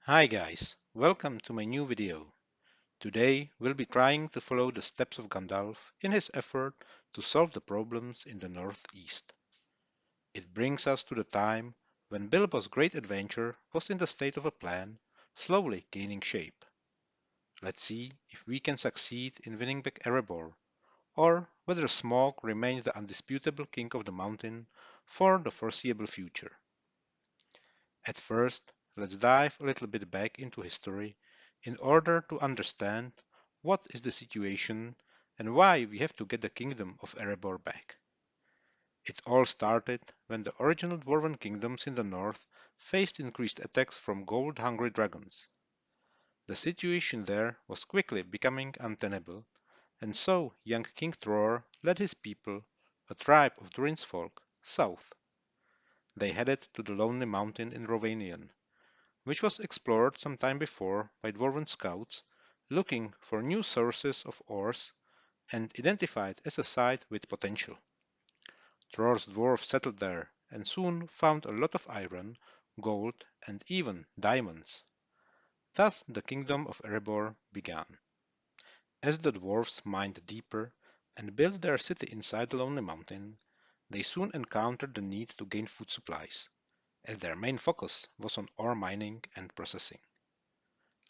Hi guys, welcome to my new video. Today we'll be trying to follow the steps of Gandalf in his effort to solve the problems in the northeast. It brings us to the time when Bilbo's great adventure was in the state of a plan, slowly gaining shape. Let's see if we can succeed in winning back Erebor, or whether Smaug remains the undisputable king of the mountain for the foreseeable future. At first, let's dive a little bit back into history in order to understand what is the situation and why we have to get the kingdom of Erebor back. It all started when the original dwarven kingdoms in the north faced increased attacks from gold-hungry dragons. The situation there was quickly becoming untenable, and so young King Tror led his people, a tribe of Durin's folk, south. They headed to the lonely mountain in Rovanion, which was explored some time before by dwarven scouts looking for new sources of ores and identified as a site with potential. Tror's dwarves settled there and soon found a lot of iron, gold, and even diamonds. Thus the kingdom of Erebor began. As the dwarves mined deeper and built their city inside the lonely mountain, they soon encountered the need to gain food supplies, as their main focus was on ore mining and processing.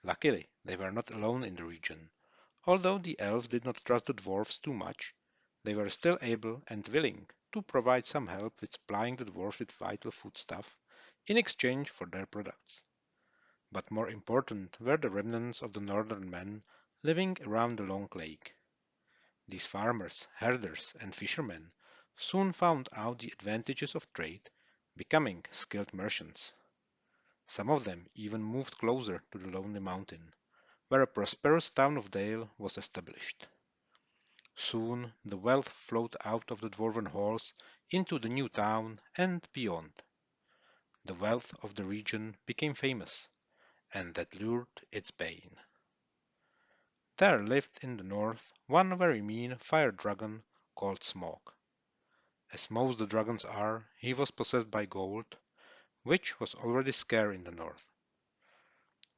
Luckily, they were not alone in the region. Although the elves did not trust the dwarfs too much, they were still able and willing to provide some help with supplying the dwarfs with vital foodstuff in exchange for their products. But more important were the remnants of the northern men living around the long lake. These farmers, herders, and fishermen soon found out the advantages of trade, becoming skilled merchants. Some of them even moved closer to the lonely mountain, where a prosperous town of Dale was established. Soon the wealth flowed out of the dwarven halls into the new town and beyond. The wealth of the region became famous, and that lured its bane. There lived in the north one very mean fire dragon called Smaug. As most the dragons are, he was possessed by gold, which was already scarce in the north.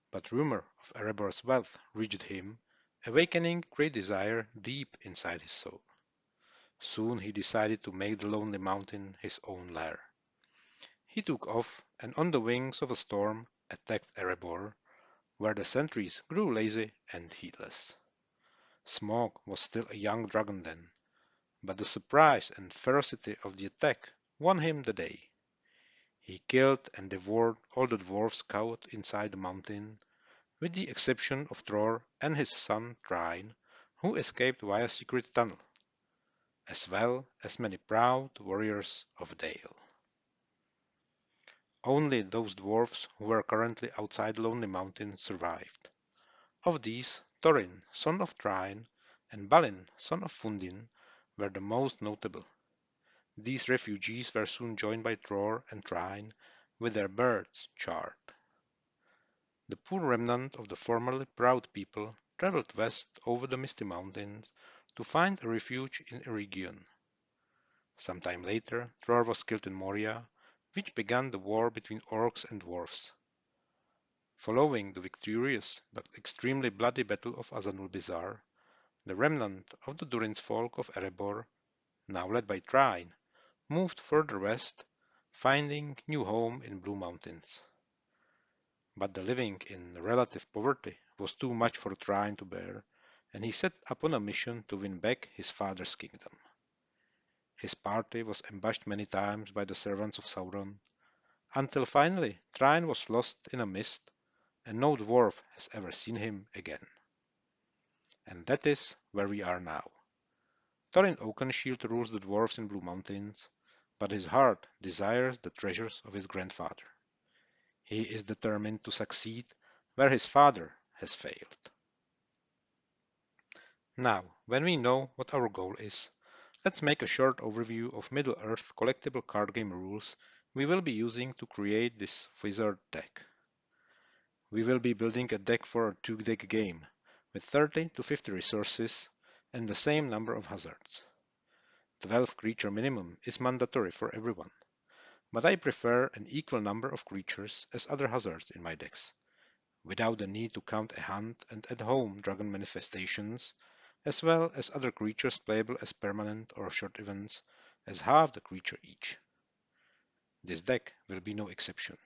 But rumor of Erebor's wealth reached him, awakening great desire deep inside his soul. Soon he decided to make the lonely mountain his own lair. He took off and on the wings of a storm attacked Erebor, where the sentries grew lazy and heedless. Smaug was still a young dragon then, but the surprise and ferocity of the attack won him the day. He killed and devoured all the dwarfs caught inside the mountain, with the exception of Tror and his son Trine, who escaped via a secret tunnel, as well as many proud warriors of Dale. Only those dwarfs who were currently outside Lonely Mountain survived. Of these, Thorin, son of Trine, and Balin, son of Fundin, were the most notable. These refugees were soon joined by Tror and Trine, with their birds charred. The poor remnant of the formerly proud people traveled west over the misty mountains to find a refuge in Eregion. Some time later, Tror was killed in Moria, which began the war between orcs and dwarfs. Following the victorious but extremely bloody battle of Azanul-Bizar, the remnant of the Durin's folk of Erebor, now led by Trine, moved further west, finding new home in Blue Mountains. But the living in relative poverty was too much for Trine to bear, and he set upon a mission to win back his father's kingdom. His party was ambushed many times by the servants of Sauron, until finally Trine was lost in a mist, and no dwarf has ever seen him again. And that is where we are now. Thorin Oakenshield rules the dwarves in Blue Mountains, but his heart desires the treasures of his grandfather. He is determined to succeed where his father has failed. Now, when we know what our goal is, let's make a short overview of Middle-earth collectible card game rules we will be using to create this wizard deck. We will be building a deck for a 2-deck game, with 30 to 50 resources and the same number of hazards. 12 creature minimum is mandatory for everyone, but I prefer an equal number of creatures as other hazards in my decks, without the need to count a hunt and at-home dragon manifestations, as well as other creatures playable as permanent or short events as half the creature each. This deck will be no exception.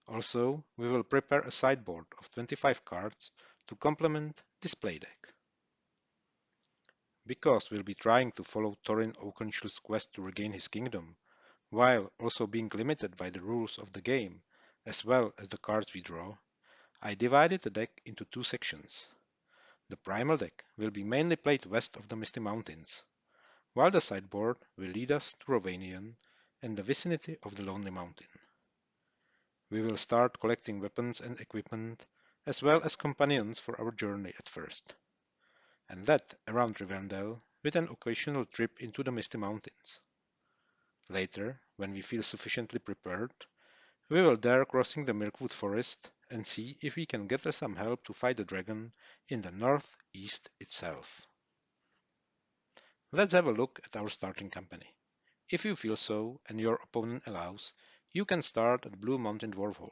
Also, we will prepare a sideboard of 25 cards to complement this play deck. Because we'll be trying to follow Thorin Oakenshield's quest to regain his kingdom, while also being limited by the rules of the game, as well as the cards we draw, I divided the deck into two sections. The primal deck will be mainly played west of the Misty Mountains, while the sideboard will lead us to Rovanion and the vicinity of the Lonely Mountain. We will start collecting weapons and equipment, as well as companions for our journey at first, and that around Rivendell with an occasional trip into the Misty Mountains. Later, when we feel sufficiently prepared, we will dare crossing the Mirkwood Forest and see if we can gather some help to fight the dragon in the northeast itself. Let's have a look at our starting company. If you feel so and your opponent allows, you can start at Blue Mountain Dwarfhold,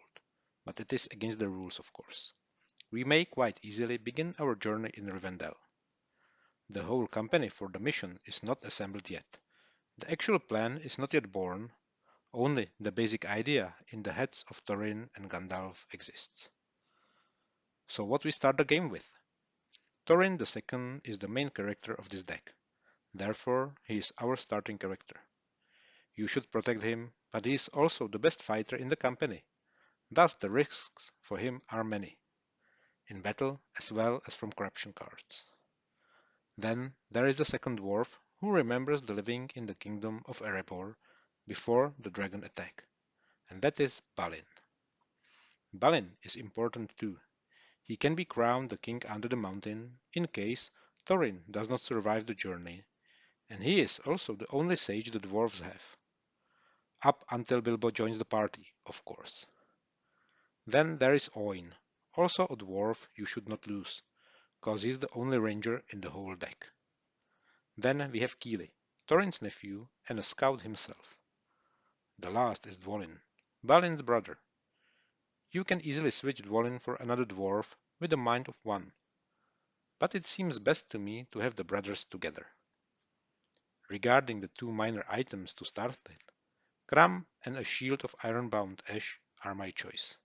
but it is against the rules, of course. We may quite easily begin our journey in Rivendell. The whole company for the mission is not assembled yet. The actual plan is not yet born, only the basic idea in the heads of Thorin and Gandalf exists. So what we start the game with? Thorin II is the main character of this deck. Therefore, he is our starting character. You should protect him, but he is also the best fighter in the company. Thus the risks for him are many, in battle as well as from corruption cards. Then there is the second dwarf who remembers the living in the kingdom of EREBOR before the dragon attack, and that is Balin. Balin is important too. He can be crowned the king under the mountain in case Thorin does not survive the journey, and he is also the only sage the dwarves have. Up until Bilbo joins the party, of course. Then there is Oin, also a dwarf you should not lose, cause he's the only ranger in the whole deck. Then we have Kili, Thorin's nephew and a scout himself. The last is Dwalin, Balin's brother. You can easily switch Dwalin for another dwarf with a mind of one, but it seems best to me to have the brothers together. Regarding the two minor items to start with, Cram and a shield of ironbound ash are my choice.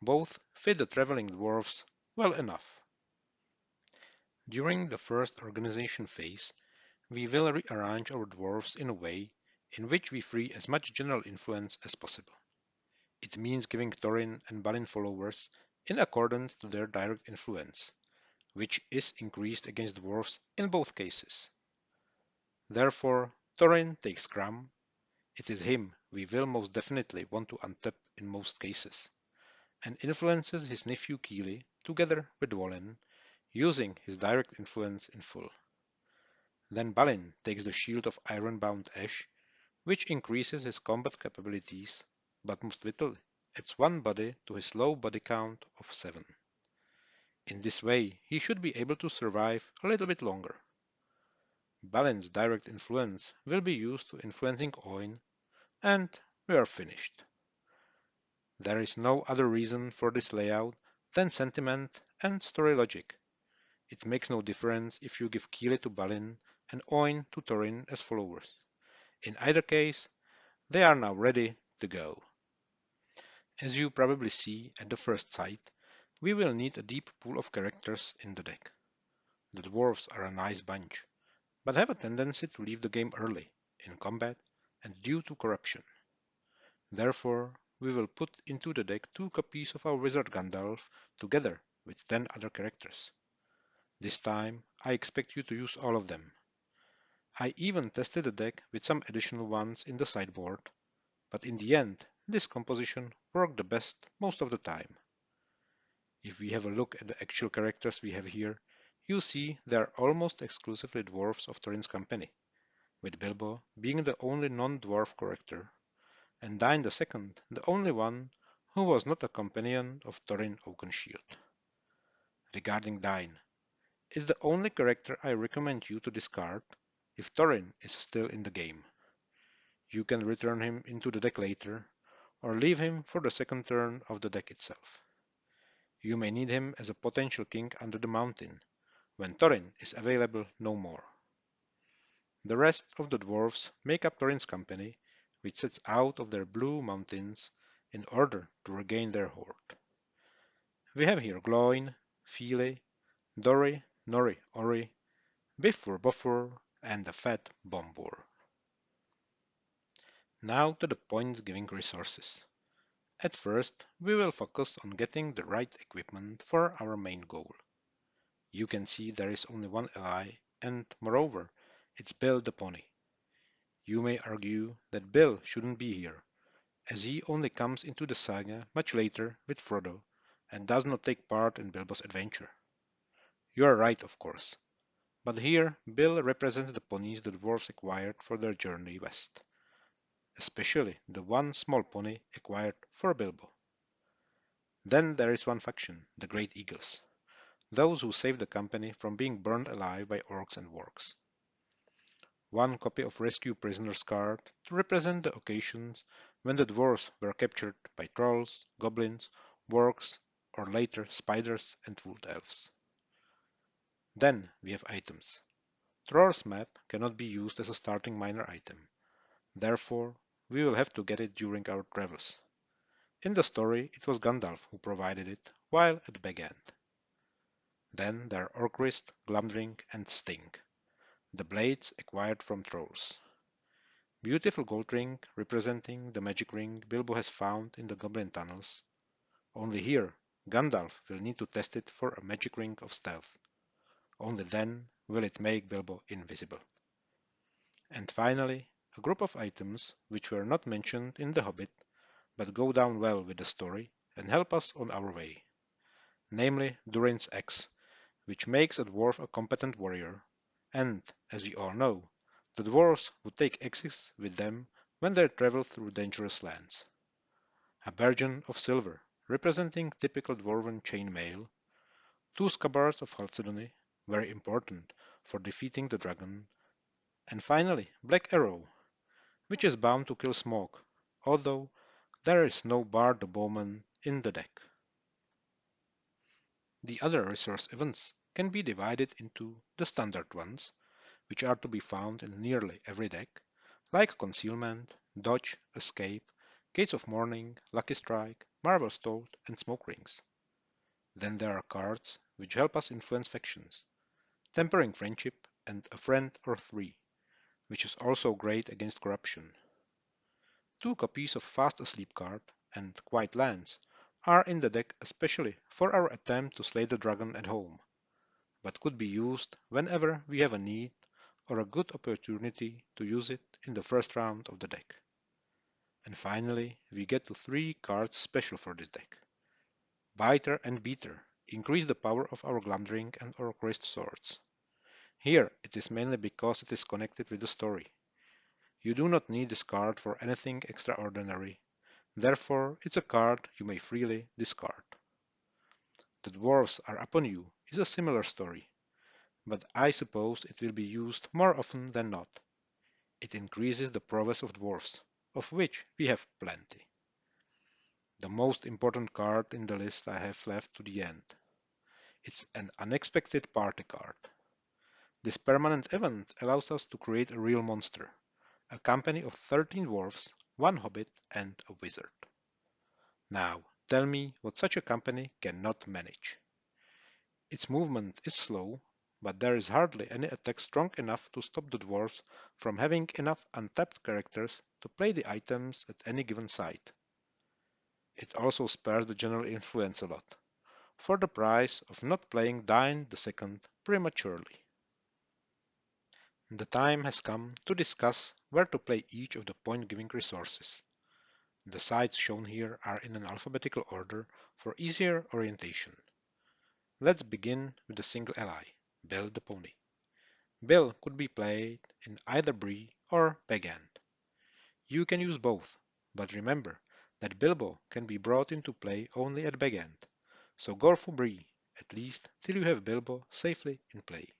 Both fit the traveling dwarfs well enough. During the first organization phase, we will rearrange our dwarfs in a way in which we free as much general influence as possible. It means giving Thorin and Balin followers in accordance to their direct influence, which is increased against dwarfs in both cases. Therefore, Thorin takes Cram. It is him we will most definitely want to untap in most cases, and influences his nephew Kili together with Dwalin, using his direct influence in full. Then Balin takes the shield of ironbound ash, which increases his combat capabilities, but most vitally adds one body to his low body count of 7. In this way, he should be able to survive a little bit longer. Balin's direct influence will be used to influencing Oin, and we are finished. There is no other reason for this layout than sentiment and story logic. It makes no difference if you give Kili to Balin and Oin to Thorin as followers. In either case, they are now ready to go. As you probably see at the first sight, we will need a deep pool of characters in the deck. The dwarves are a nice bunch, but have a tendency to leave the game early, in combat, and due to corruption. Therefore, we will put into the deck 2 copies of our wizard Gandalf together with 10 other characters. This time, I expect you to use all of them. I even tested the deck with some additional ones in the sideboard, but in the end, this composition worked the best most of the time. If we have a look at the actual characters we have here, you see they are almost exclusively dwarfs of Thorin's company, with Bilbo being the only non-dwarf character, and Dain II the only one who was not a companion of Thorin Oakenshield. Regarding Dain, is the only character I recommend you to discard if Thorin is still in the game. You can return him into the deck later, or leave him for the second turn of the deck itself. You may need him as a potential king under the mountain, when Thorin is available no more. The rest of the dwarfs make up Thorin's company, which sets out of their blue mountains in order to regain their hoard. We have here Gloin, File, Dorri, Norri, Orri, Bifur, Buffer, and the fat Bombur. Now to the points giving resources. At first, we will focus on getting the right equipment for our main goal. You can see there is only one ally, and moreover, it's Bill the pony. You may argue that Bill shouldn't be here, as he only comes into the saga much later with Frodo and does not take part in Bilbo's adventure. You are right, of course, but here Bill represents the ponies the dwarves acquired for their journey west, especially the one small pony acquired for Bilbo. Then there is one faction, the Great Eagles, those who saved the company from being burned alive by orcs and wargs. One copy of rescue prisoners card to represent the occasions when the dwarves were captured by trolls, goblins, wargs, or later spiders and wood elves. Then we have items. Thror's map cannot be used as a starting minor item. Therefore, we will have to get it during our travels. In the story, it was Gandalf who provided it, while at Bag End. Then there are Orcrist, Glamdring, and Sting, the blades acquired from trolls. Beautiful gold ring representing the magic ring Bilbo has found in the goblin tunnels. Only here, Gandalf will need to test it for a magic ring of stealth. Only then will it make Bilbo invisible. And finally, a group of items which were not mentioned in The Hobbit, but go down well with the story and help us on our way. Namely, Durin's axe, which makes a dwarf a competent warrior, and, as we all know, the dwarves would take axes with them when they travel through dangerous lands. A bargeon of silver, representing typical dwarven chain mail, two scabbards of Halcedony, very important for defeating the dragon, and finally Black Arrow, which is bound to kill Smaug, although there is no Bard the Bowman in the deck. The other resource events can be divided into the standard ones, which are to be found in nearly every deck, like Concealment, Dodge, Escape, Gates of Morning, Lucky Strike, Marvel's Toad, and Smoke Rings. Then there are cards which help us influence factions, Tempering Friendship and A Friend or Three, which is also great against corruption. Two copies of Fast Asleep card and Quiet Lands are in the deck especially for our attempt to slay the dragon at home, but could be used whenever we have a need or a good opportunity to use it in the first round of the deck. And finally, we get to three cards special for this deck. Biter and Beater increase the power of our Glamdring and Orcrist swords. Here it is mainly because it is connected with the story. You do not need this card for anything extraordinary, therefore it's a card you may freely discard. The dwarves are upon you is a similar story, but I suppose it will be used more often than not. It increases the prowess of dwarfs, of which we have plenty. The most important card in the list I have left to the end. It's an unexpected party card. This permanent event allows us to create a real monster, a company of 13 dwarfs, one hobbit, and a wizard. Now, tell me what such a company cannot manage. Its movement is slow, but there is hardly any attack strong enough to stop the dwarves from having enough untapped characters to play the items at any given site. It also spares the general influence a lot, for the price of not playing Dain II prematurely. The time has come to discuss where to play each of the point-giving resources. The sites shown here are in an alphabetical order for easier orientation. Let's begin with a single ally, Bill the Pony. Bill could be played in either Bree or Bag End. You can use both, but remember that Bilbo can be brought into play only at Bag End, so go for Bree, at least till you have Bilbo safely in play.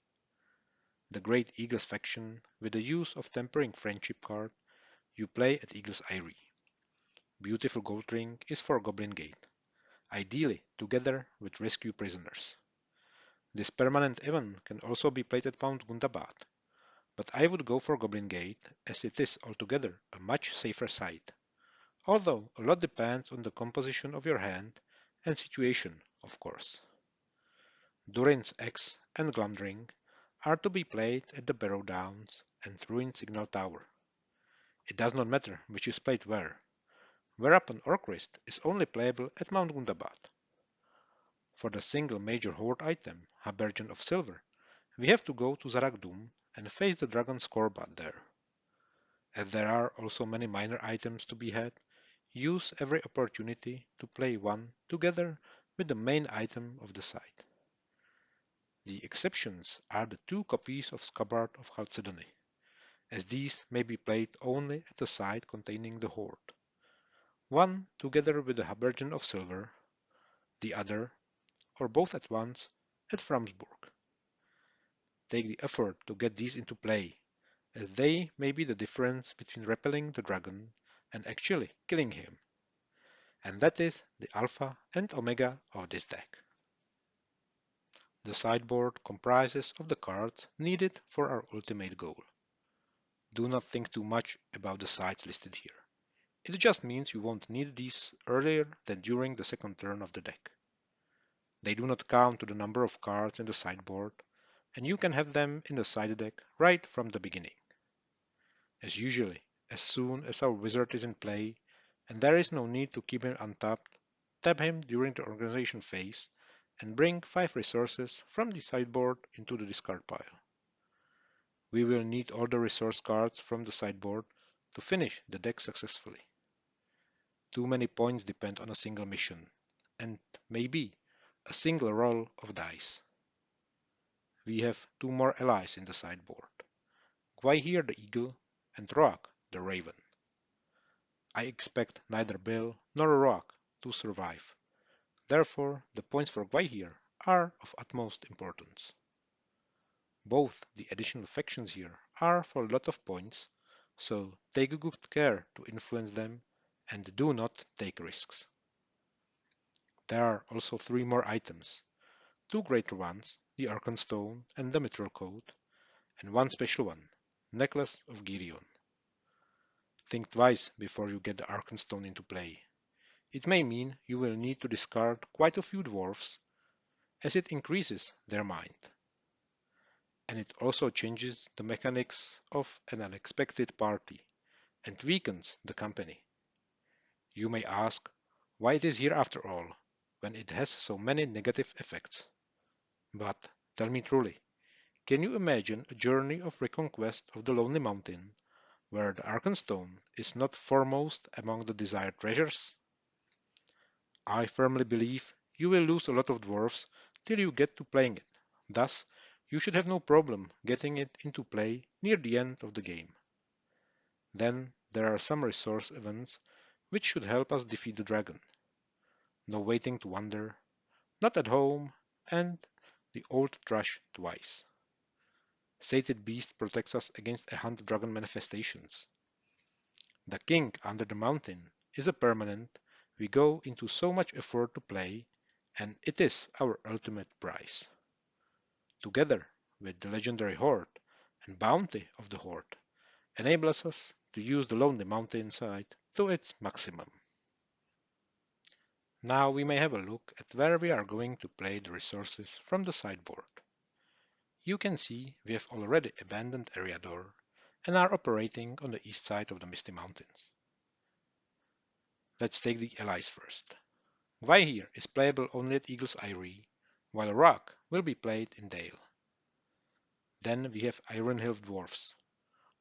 The Great Eagles faction, with the use of Tempering Friendship card, you play at Eagle's Eyrie. Beautiful Gold Ring is for Goblin Gate. ideally together with rescue prisoners. This permanent event can also be played at Mount Gundabad, but I would go for Goblin Gate as it is altogether a much safer site, although a lot depends on the composition of your hand and situation, of course. Durin's X and Glumdring are to be played at the Barrow Downs and Ruin Signal Tower. It does not matter which is played where. Whereupon Orcrist is only playable at Mount Gundabad. For the single major horde item, Habergeon of Silver, we have to go to Zaragdum and face the dragon Scorbat there. As there are also many minor items to be had, use every opportunity to play one together with the main item of the site. The exceptions are the 2 copies of Scabbard of Chalcedony, as these may be played only at the site containing the horde. One together with the Habergeon of Silver, the other, or both at once, at Framsburg. Take the effort to get these into play, as they may be the difference between repelling the dragon and actually killing him. And that is the alpha and omega of this deck. The sideboard comprises of the cards needed for our ultimate goal. Do not think too much about the sides listed here. It just means you won't need these earlier than during the second turn of the deck. They do not count to the number of cards in the sideboard, and you can have them in the side deck right from the beginning. As usually, as soon as our wizard is in play, and there is no need to keep him untapped, tap him during the organization phase, and bring 5 resources from the sideboard into the discard pile. We will need all the resource cards from the sideboard to finish the deck successfully. Too many points depend on a single mission, and maybe a single roll of dice. We have 2 more allies in the sideboard, Gwaihir the Eagle and Roak the Raven. I expect neither Bill nor Roak to survive, therefore the points for Gwaihir are of utmost importance. Both the additional factions here are for a lot of points, so take good care to influence them and do not take risks. There are also 3 more items, 2 greater ones, the Arkenstone and the Mithril Coat, and 1 special one, Necklace of Girion. Think twice before you get the Arkenstone into play. It may mean you will need to discard quite a few dwarfs, as it increases their mind. And it also changes the mechanics of an unexpected party and weakens the company. You may ask why it is here after all, when it has so many negative effects. But tell me truly, can you imagine a journey of reconquest of the Lonely Mountain where the Arkenstone is not foremost among the desired treasures? I firmly believe you will lose a lot of dwarfs till you get to playing it. Thus, you should have no problem getting it into play near the end of the game. Then there are some resource events which should help us defeat the dragon. No waiting to wonder, not at home, and the old trash twice. Sated Beast protects us against a hunt dragon manifestations. The King Under the Mountain is a permanent we go into so much effort to play, and it is our ultimate prize. Together with the legendary Horde and Bounty of the Horde, enables us to use the Lonely Mountain site to its maximum. Now we may have a look at where we are going to play the resources from the sideboard. You can see we have already abandoned EREBOR and are operating on the east side of the Misty Mountains. Let's take the allies first. Gwaihir is playable only at Eagle's Eyrie, while Rock will be played in Dale. Then we have Ironhill Dwarfs.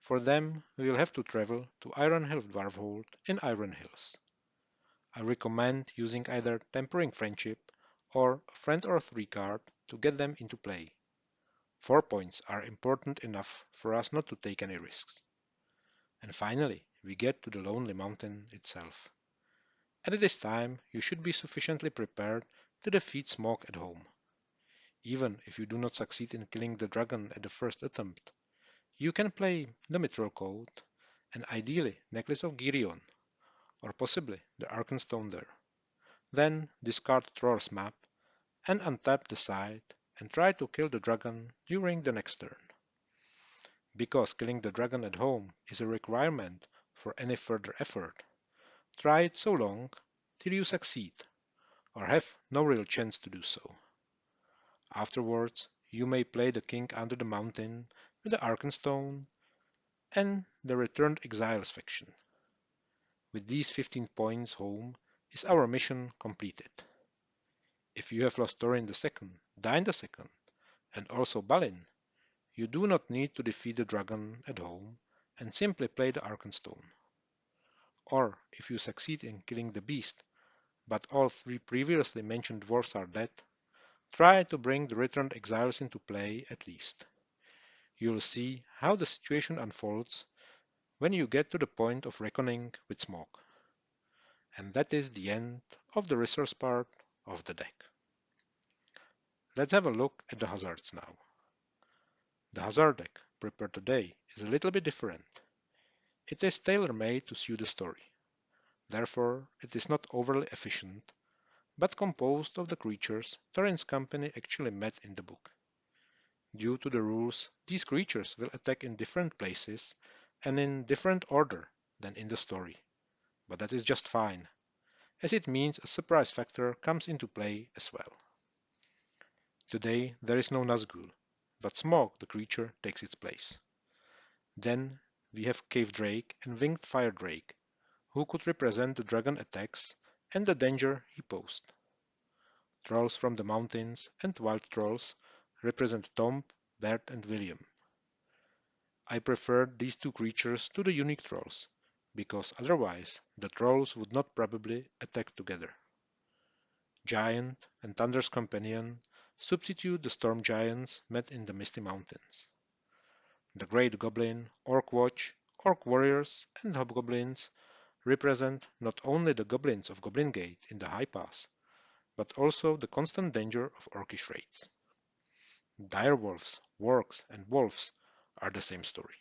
For them, we will have to travel to Ironhill Dwarfhold in Iron Hills. I recommend using either Tempering Friendship or a Friend or 3 card to get them into play. 4 points are important enough for us not to take any risks. And finally, we get to the Lonely Mountain itself. At this time, you should be sufficiently prepared to defeat Smaug at home. Even if you do not succeed in killing the dragon at the first attempt, you can play the Mithril Coat and ideally Necklace of Girion, or possibly the Arkenstone there. Then discard Thror's map and untap the side and try to kill the dragon during the next turn. Because killing the dragon at home is a requirement for any further effort, try it so long till you succeed or have no real chance to do so. Afterwards, you may play the king under the mountain with the Arkenstone and the returned exiles faction. With these 15 points home is our mission completed. If you have lost Thorin II, Dain II, and also Balin, you do not need to defeat the dragon at home and simply play the Arkenstone. Or, if you succeed in killing the beast, but all three previously mentioned dwarfs are dead, try to bring the returned exiles into play at least. You'll see how the situation unfolds when you get to the point of reckoning with Smaug. And that is the end of the resource part of the deck. Let's have a look at the hazards now. The hazard deck prepared today is a little bit different. It is tailor-made to suit the story. Therefore, it is not overly efficient, but composed of the creatures Thorin's company actually met in the book. Due to the rules, these creatures will attack in different places and in different order than in the story. But that is just fine, as it means a surprise factor comes into play as well. Today there is no Nazgul, but Smaug the creature takes its place. Then we have Cave Drake and Winged Fire Drake, who could represent the dragon attacks and the danger he posed. Trolls from the mountains and wild trolls represent Tom, Bert and William. I preferred these two creatures to the unique trolls, because otherwise the trolls would not probably attack together. Giant and Thunder's companion substitute the storm giants met in the Misty Mountains. The Great Goblin, Orc Watch, Orc Warriors, and Hobgoblins represent not only the goblins of Goblin Gate in the High Pass, but also the constant danger of orcish raids. Direwolves, Wargs, and Wolves are the same story.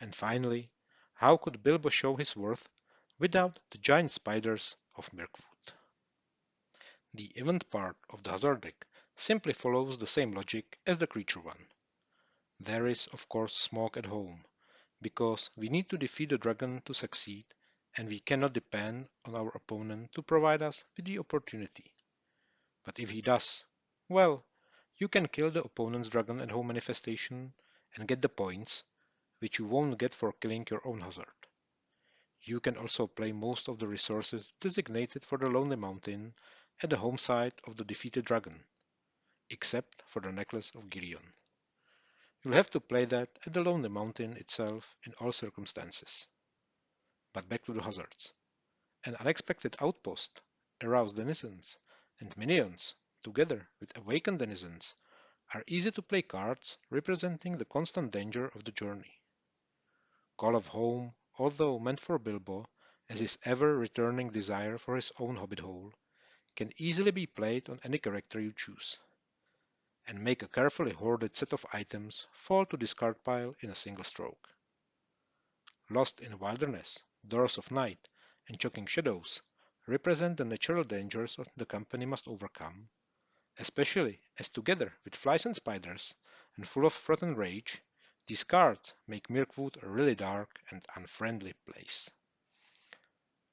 And finally, how could Bilbo show his worth without the giant spiders of Mirkwood? The event part of the hazard deck simply follows the same logic as the creature one. There is of course Smaug at home, because we need to defeat the dragon to succeed and we cannot depend on our opponent to provide us with the opportunity. But if he does, well, you can kill the opponent's dragon at home manifestation and get the points, which you won't get for killing your own hazard. You can also play most of the resources designated for the Lonely Mountain at the home site of the defeated dragon, except for the Necklace of Girion. You'll have to play that at the Lonely Mountain itself in all circumstances. But back to the hazards. An unexpected outpost, aroused denizens, and minions, together with awakened denizens, are easy to play cards representing the constant danger of the journey. Call of Home, although meant for Bilbo, as his ever-returning desire for his own hobbit hole, can easily be played on any character you choose, and make a carefully hoarded set of items fall to discard pile in a single stroke. Lost in Wilderness, Doors of Night, and Choking Shadows represent the natural dangers the company must overcome, especially as together with Flies and Spiders, and full of froth and rage, these cards make Mirkwood a really dark and unfriendly place.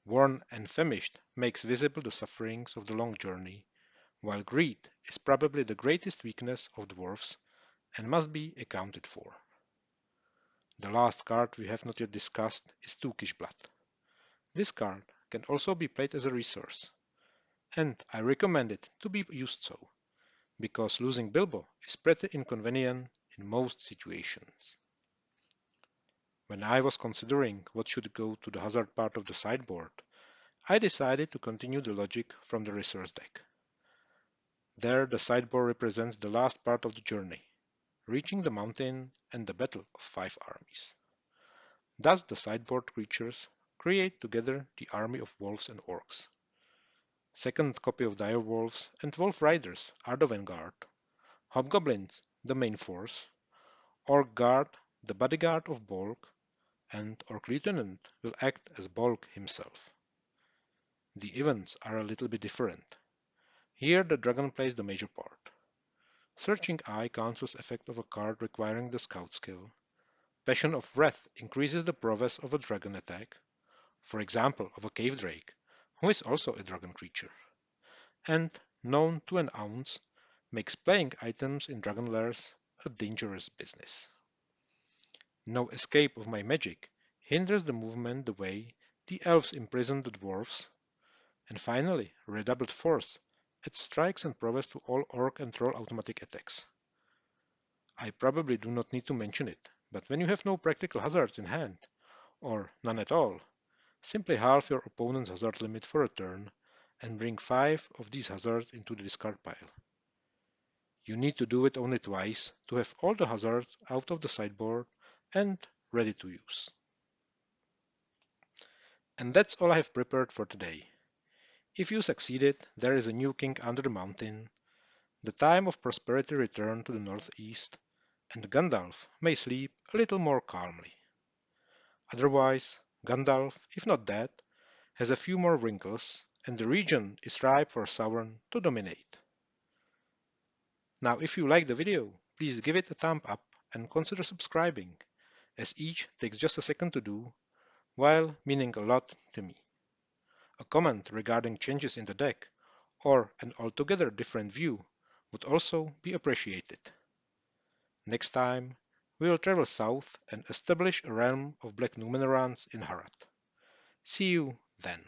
Worn and Famished makes visible the sufferings of the long journey, while greed is probably the greatest weakness of dwarfs and must be accounted for. The last card we have not yet discussed is Tookish Blood. This card can also be played as a resource, and I recommend it to be used so, because losing Bilbo is pretty inconvenient in most situations. When I was considering what should go to the hazard part of the sideboard, I decided to continue the logic from the resource deck. There the sideboard represents the last part of the journey, reaching the mountain and the battle of 5 armies. Thus the sideboard creatures create together the army of wolves and orcs. Second copy of direwolves and wolf riders are the vanguard, hobgoblins the main force, orc guard the bodyguard of Bolg, and orc lieutenant will act as Bolg himself. The events are a little bit different. Here the dragon plays the major part. Searching Eye cancels effect of a card requiring the scout skill. Passion of Wrath increases the prowess of a dragon attack, for example of a cave drake, who is also a dragon creature. And Known to an Ounce makes playing items in dragon lairs a dangerous business. No escape of my magic hinders the movement the way the elves imprison the dwarfs. And finally, Redoubled Force adds strikes and prowess to all orc and troll automatic attacks. I probably do not need to mention it, but when you have no practical hazards in hand, or none at all, simply halve your opponent's hazard limit for a turn and bring 5 of these hazards into the discard pile. You need to do it only twice to have all the hazards out of the sideboard and ready to use. And that's all I have prepared for today. If you succeeded, there is a new king under the mountain, the time of prosperity returned to the northeast, and Gandalf may sleep a little more calmly. Otherwise, Gandalf, if not dead, has a few more wrinkles, and the region is ripe for Sauron to dominate. Now, if you like the video, please give it a thumb up and consider subscribing, as each takes just a second to do, while meaning a lot to me. A comment regarding changes in the deck, or an altogether different view, would also be appreciated. Next time, we will travel south and establish a realm of black Numenorans in Harad. See you then.